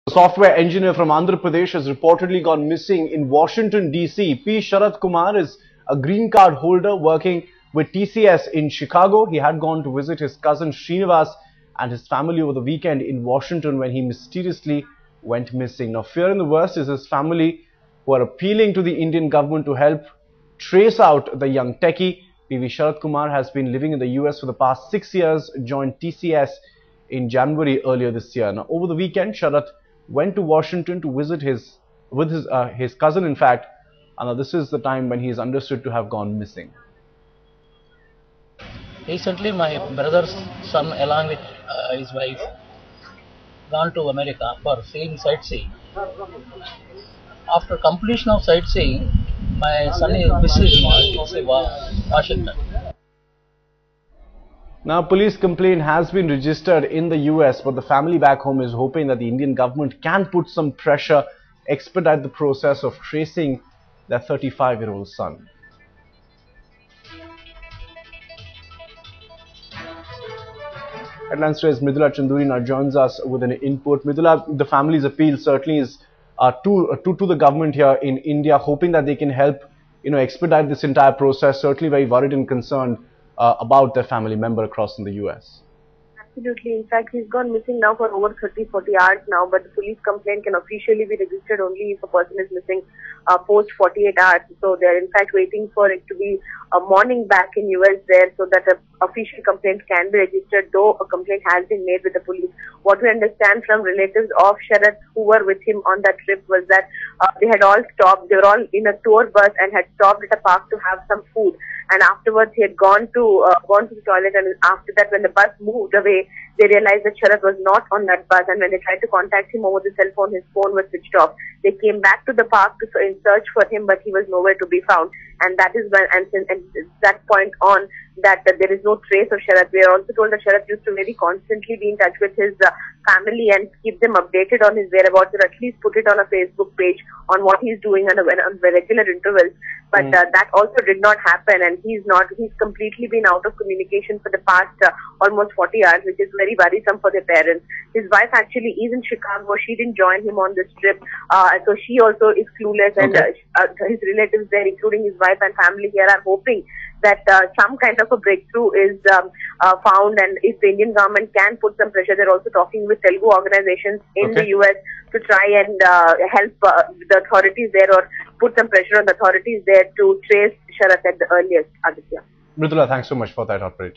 A software engineer from Andhra Pradesh has reportedly gone missing in Washington, D.C. P. Sharat Kumar is a green card holder working with TCS in Chicago. He had gone to visit his cousin Srinivas and his family over the weekend in Washington when he mysteriously went missing. Now, fearing the worst is his family, who are appealing to the Indian government to help trace out the young techie. P.V. Sharat Kumar has been living in the US for the past 6 years, joined TCS in January earlier this year. Now, over the weekend, Sharat went to Washington to visit his cousin, in fact, and this is the time when he is understood to have gone missing. Recently, my brother's son, along with his wife, gone to America for seeing sightseeing. After completion of sightseeing, my son is missing in Washington. Now, police complaint has been registered in the US, but the family back home is hoping that the Indian government can put some pressure, expedite the process of tracing their 35-year-old son. Headlines Today's Mridula Chanduri now joins us with an input. Mridula, the family's appeal certainly is to the government here in India, hoping that they can help, expedite this entire process. Certainly very worried and concerned about their family member across in the US. Absolutely. In fact, he's gone missing now for over 30-40 hours now, but the police complaint can officially be registered only if a person is missing post 48 hours. So they're in fact waiting for it to be a morning back in US there so that an official complaint can be registered, though a complaint has been made with the police. What we understand from relatives of Sharat who were with him on that trip was that they had all stopped. They were all in a tour bus and had stopped at a park to have some food. And afterwards, he had gone to the toilet, and after that, when the bus moved away, they realized that Sharat was not on that bus. And when they tried to contact him over the cell phone, his phone was switched off. They came back to the park to search for him, but he was nowhere to be found. And that is when, and that point on, that there is no trace of Sharat. We are also told that Sharat used to very constantly be in touch with his family and keep them updated on his whereabouts, or at least put it on a Facebook page on what he's doing on regular intervals. But that also did not happen, and he's completely been out of communication for the past almost 40 hours, which is very worrisome for the parents. His wife actually is in Chicago. She didn't join him on this trip, so she also is clueless, and his relatives there, including his wife and family here, are hoping that some kind of a breakthrough is found, and if the Indian government can put some pressure. They're also talking with Telugu organizations in the US to try and help the authorities there, or put some pressure on the authorities there to trace Sharat at the earliest. Aditya. Mridula, thanks so much for that update.